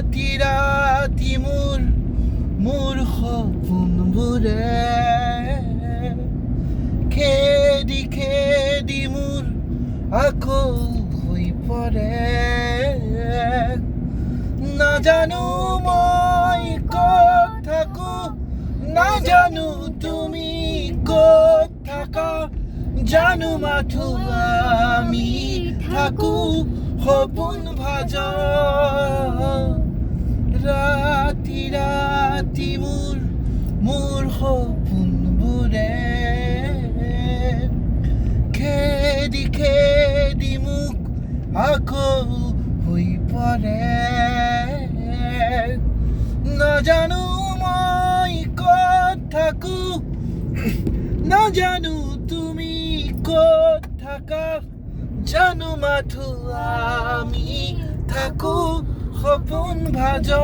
ৰাতি মোৰ সপোনবোৰে খেদি মোৰ আকৌ হৈ পৰে নাজানো মই ক'ত থাকো নাজানো তুমি ক'ত থাকা জানো মাথো আমি থাকো সপোন ভাজা ৰাতি মোৰ সপোনবোৰে খেদি মোক আকৌ হৈ পৰে নাজানো মই ক'ত থাকো নাজানো তুমি ক'ত থাকা জানো মাথো আমি থাকো সপোন ভাজা